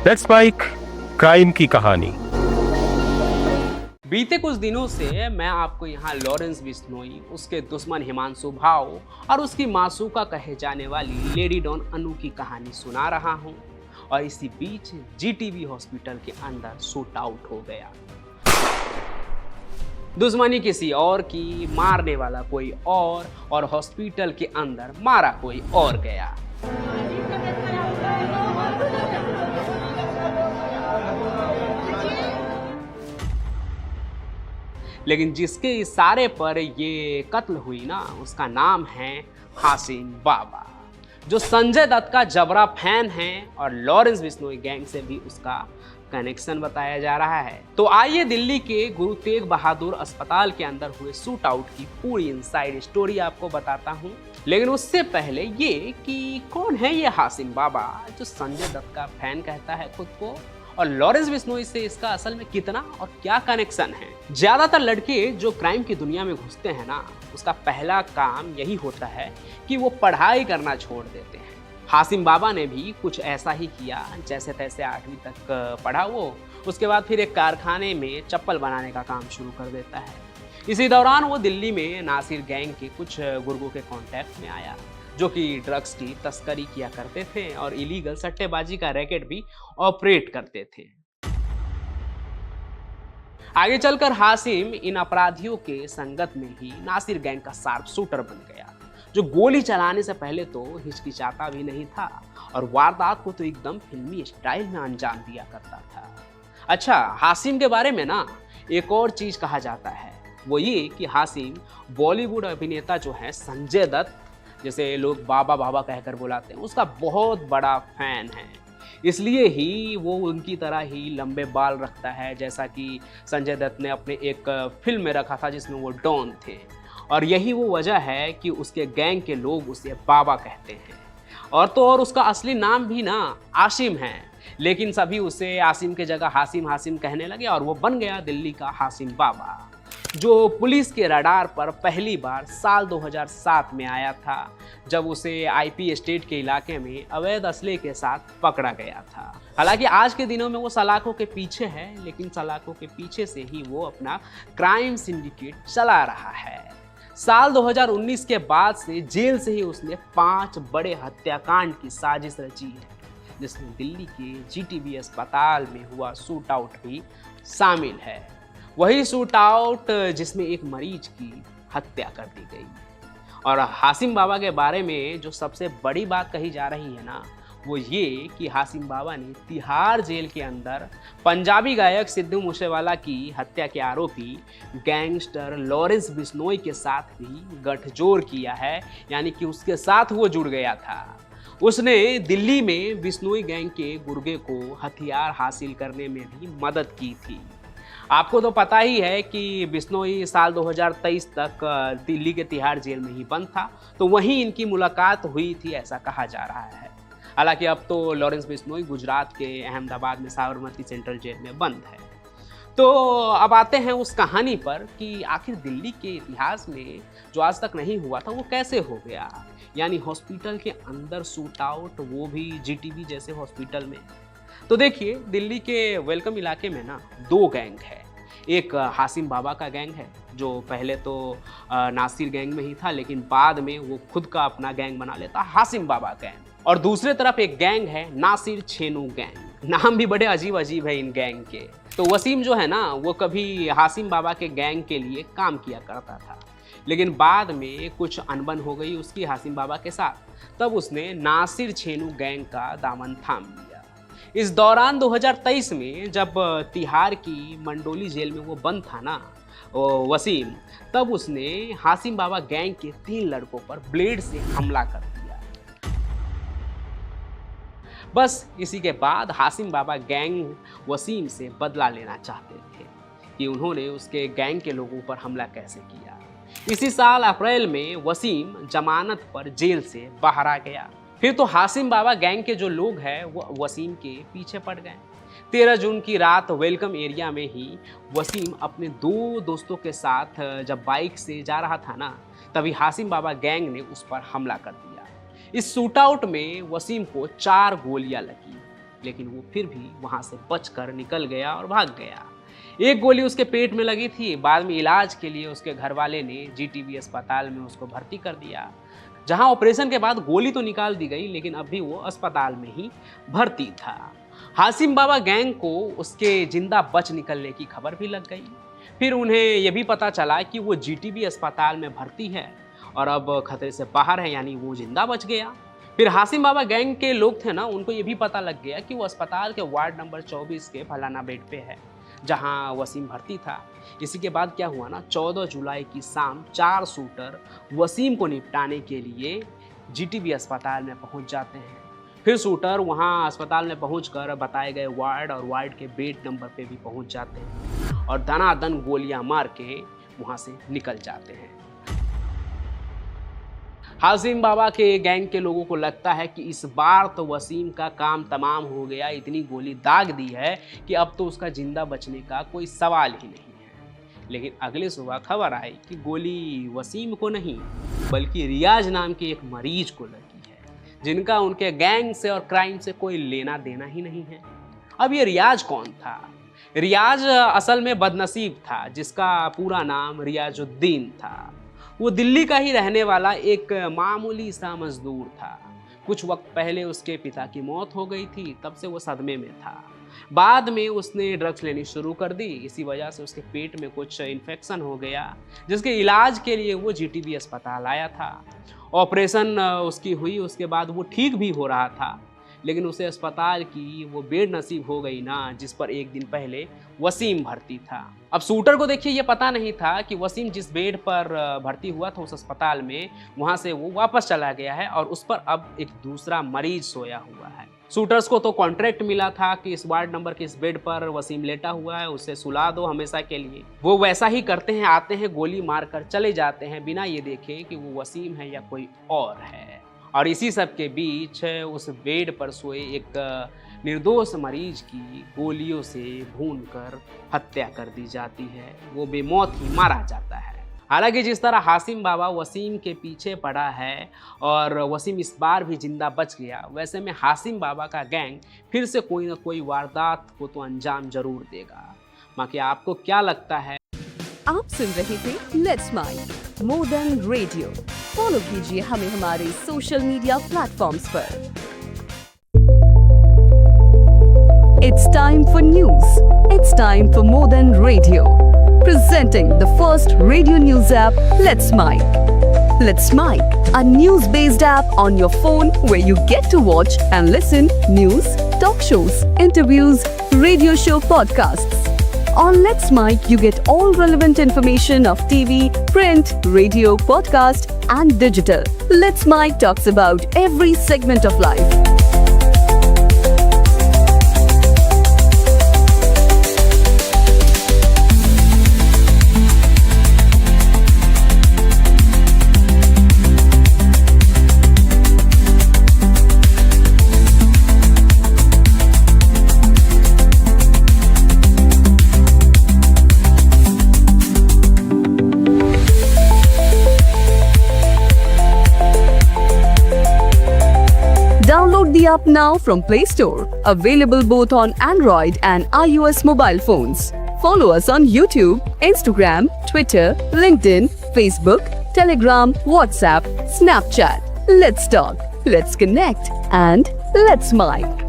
Let's spike crime की कहानी। बीते कुछ दिनों से मैं आपको यहाँ लॉरेंस बिश्नोई, उसके दुश्मन हिमांशु भाव और उसकी मासूका कहे जाने वाली लेडी डॉन अनु की कहानी सुना रहा हूँ। और इसी बीच जीटीवी हॉस्पिटल के अंदर शूट आउट हो गया। दुश्मनी किसी और की, मारने वाला कोई और हॉस्पिटल के अंदर मारा कोई और गया। लेकिन जिसके इशारे पर ये कत्ल हुई ना, उसका नाम है हासिम बाबा, जो संजय दत्त का जबरा फैन है और लॉरेंस बिश्नोई गैंग से भी उसका कनेक्शन बताया जा रहा है। तो आइए दिल्ली के गुरु तेग बहादुर अस्पताल के अंदर हुए शूट आउट की पूरी इनसाइड स्टोरी आपको बताता हूँ। लेकिन उससे पहले ये कि कौन है ये हासिम बाबा जो संजय दत्त का फैन कहता है खुद को, और लॉरेंस बिश्नोई से इसका असल में कितना और क्या कनेक्शन है। ज्यादातर लड़के जो क्राइम की दुनिया में घुसते हैं ना, उसका पहला काम यही होता है कि वो पढ़ाई करना छोड़ देते हैं। हासिम बाबा ने भी कुछ ऐसा ही किया। जैसे तैसे 8वीं तक पढ़ा वो, उसके बाद फिर एक कारखाने में चप्पल बनाने का काम शुरू कर देता है। इसी दौरान वो दिल्ली में नासिर गैंग के कुछ गुर्गों के कांटेक्ट में आया, जो कि ड्रग्स की तस्करी किया करते थे और इलीगल सट्टेबाजी का रैकेट भी ऑपरेट करते थे। आगे चलकर हासिम इन अपराधियों के संगत में ही नासिर गैंग का शार्प शूटर बन गया, जो गोली चलाने से पहले तो हिचकिचाता भी नहीं था और वारदात को तो एकदम फिल्मी स्टाइल में अंजाम दिया करता था। अच्छा, हासिम के बारे में ना एक और चीज कहा जाता है, वो ये कि हासिम बॉलीवुड अभिनेता जो है संजय दत्त, जैसे लोग बाबा बाबा कहकर बुलाते हैं, उसका बहुत बड़ा फैन है। इसलिए ही वो उनकी तरह ही लंबे बाल रखता है, जैसा कि संजय दत्त ने अपने एक फिल्म में रखा था जिसमें वो डॉन थे। और यही वो वजह है कि उसके गैंग के लोग उसे बाबा कहते हैं। और तो और उसका असली नाम भी ना आसिम है, लेकिन सभी उसे आसिम के जगह हासिम हासिम कहने लगे और वो बन गया दिल्ली का हासिम बाबा, जो पुलिस के रडार पर पहली बार साल 2007 में आया था, जब उसे आईपी स्टेट के इलाके में अवैध असले के साथ पकड़ा गया था। हालांकि आज के दिनों में वो सलाखों के पीछे है, लेकिन सलाखों के पीछे से ही वो अपना क्राइम सिंडिकेट चला रहा है। साल 2019 के बाद से जेल से ही उसने 5 बड़े हत्याकांड की साजिश रची है, जिसमें दिल्ली के जीटीबी अस्पताल में हुआ शूट आउट भी शामिल है। वही शूट आउट जिसमें एक मरीज की हत्या कर दी गई। और हासिम बाबा के बारे में जो सबसे बड़ी बात कही जा रही है ना, वो ये कि हासिम बाबा ने तिहाड़ जेल के अंदर पंजाबी गायक सिद्धू मूसेवाला की हत्या के आरोपी गैंगस्टर लॉरेंस बिश्नोई के साथ भी गठजोड़ किया है, यानी कि उसके साथ वो जुड़ गया था। उसने दिल्ली में बिश्नोई गैंग के गुर्गे को हथियार हासिल करने में भी मदद की थी। आपको तो पता ही है कि बिश्नोई साल 2023 तक दिल्ली के तिहाड़ जेल में ही बंद था, तो वहीं इनकी मुलाकात हुई थी, ऐसा कहा जा रहा है। हालांकि अब तो लॉरेंस बिश्नोई गुजरात के अहमदाबाद में साबरमती सेंट्रल जेल में बंद है। तो अब आते हैं उस कहानी पर कि आखिर दिल्ली के इतिहास में जो आज तक नहीं हुआ था वो कैसे हो गया, यानी हॉस्पिटल के अंदर शूट आउट, वो भी जीटीबी जैसे हॉस्पिटल में। तो देखिए, दिल्ली के वेलकम इलाके में ना 2 गैंग है। एक हासिम बाबा का गैंग है, जो पहले तो नासिर गैंग में ही था, लेकिन बाद में वो खुद का अपना गैंग बना लेता, हासिम बाबा गैंग। और दूसरे तरफ एक गैंग है नासिर छेनू गैंग। नाम भी बड़े अजीब अजीब है इन गैंग के। तो वसीम जो है ना, वो कभी हासिम बाबा के गैंग के लिए काम किया करता था, लेकिन बाद में कुछ अनबन हो गई उसकी हासिम बाबा के साथ, तब उसने नासिर छेनू गैंग का दामन थाम लिया। इस दौरान 2023 में जब तिहाड़ की मंडोली जेल में वो बंद था ना वसीम, तब उसने हासिम बाबा गैंग के 3 लड़कों पर ब्लेड से हमला कर दिया। बस इसी के बाद हासिम बाबा गैंग वसीम से बदला लेना चाहते थे कि उन्होंने उसके गैंग के लोगों पर हमला कैसे किया। इसी साल अप्रैल में वसीम जमानत पर जेल से बाहर आ गया। फिर तो हासिम बाबा गैंग के जो लोग हैं वो वसीम के पीछे पड़ गए। 13 जून की रात वेलकम एरिया में ही वसीम अपने 2 दोस्तों के साथ जब बाइक से जा रहा था ना, तभी हासिम बाबा गैंग ने उस पर हमला कर दिया। इस शूटआउट में वसीम को 4 गोलियां लगी, लेकिन वो फिर भी वहाँ से बचकर निकल गया और भाग गया। एक गोली उसके पेट में लगी थी। बाद में इलाज के लिए उसके घर वाले ने जीटीबी अस्पताल में उसको भर्ती कर दिया, जहां ऑपरेशन के बाद गोली तो निकाल दी गई, लेकिन अब भी वो अस्पताल में ही भर्ती था। हासिम बाबा गैंग को उसके जिंदा बच निकलने की खबर भी लग गई। फिर उन्हें यह भी पता चला कि वो जीटीबी अस्पताल में भर्ती है और अब खतरे से बाहर है, यानी वो जिंदा बच गया। फिर हासिम बाबा गैंग के लोग थे ना, उनको ये भी पता लग गया कि वो अस्पताल के वार्ड नंबर 24 के फलाना बेड पे है, जहां वसीम भर्ती था। इसी के बाद क्या हुआ ना, 14 जुलाई की शाम 4 शूटर वसीम को निपटाने के लिए जीटीबी अस्पताल में पहुंच जाते हैं। फिर शूटर वहां अस्पताल में पहुंचकर बताए गए वार्ड और वार्ड के बेड नंबर पे भी पहुंच जाते हैं और दनादन गोलियां मार के वहां से निकल जाते हैं। हासिम बाबा के गैंग के लोगों को लगता है कि इस बार तो वसीम का काम तमाम हो गया, इतनी गोली दाग दी है कि अब तो उसका जिंदा बचने का कोई सवाल ही नहीं है। लेकिन अगले सुबह खबर आई कि गोली वसीम को नहीं बल्कि रियाज नाम के एक मरीज को लगी है, जिनका उनके गैंग से और क्राइम से कोई लेना देना ही नहीं है। अब ये रियाज कौन था? रियाज असल में बदनसीब था, जिसका पूरा नाम रियाजुद्दीन था। वो दिल्ली का ही रहने वाला एक मामूली सा मजदूर था। कुछ वक्त पहले उसके पिता की मौत हो गई थी, तब से वो सदमे में था। बाद में उसने ड्रग्स लेनी शुरू कर दी, इसी वजह से उसके पेट में कुछ इन्फेक्शन हो गया, जिसके इलाज के लिए वो जीटीबी अस्पताल आया था। ऑपरेशन उसकी हुई, उसके बाद वो ठीक भी हो रहा था, लेकिन उसे अस्पताल की वो बेड नसीब हो गई ना, जिस पर एक दिन पहले वसीम भर्ती था। अब शूटर को देखिए ये पता नहीं था कि वसीम जिस बेड पर भर्ती हुआ था उस अस्पताल में, वहां से वो वापस चला गया है और उस पर अब एक दूसरा मरीज सोया हुआ है। शूटर्स को तो कॉन्ट्रैक्ट मिला था कि इस वार्ड नंबर के इस बेड पर वसीम लेटा हुआ है, उसे सुला दो हमेशा के लिए। वो वैसा ही करते हैं, आते हैं, गोली मारकर चले जाते हैं, बिना ये देखे कि वो वसीम है या कोई और है। और इसी सब के बीच उस बेड पर सोए एक निर्दोष मरीज की गोलियों से भूनकर हत्या कर दी जाती है। वो बेमौत ही मारा जाता है। हालांकि जिस तरह हासिम बाबा वसीम के पीछे पड़ा है और वसीम इस बार भी जिंदा बच गया, वैसे में हासिम बाबा का गैंग फिर से कोई ना कोई वारदात को तो अंजाम जरूर देगा। बाकी आपको क्या लगता है? आप सुन रहे थे let's mind more than radio. Follow कीजिए हमें हमारे सोशल मीडिया प्लेटफॉर्म्स पर। It's time for news. It's time for more than radio. Presenting the first radio news app, Let's Mic. Let's Mic, a news-based app on your phone where you get to watch and listen news, talk shows, interviews, radio show podcasts. On Let's Mic, you get all relevant information of TV, print, radio, podcast, and digital. Let's Mic talks about every segment of life. Download the app now from Play Store. Available both on Android and iOS mobile phones. Follow us on YouTube, Instagram, Twitter, LinkedIn, Facebook, Telegram, WhatsApp, Snapchat. Let's talk, let's connect, and let's mic.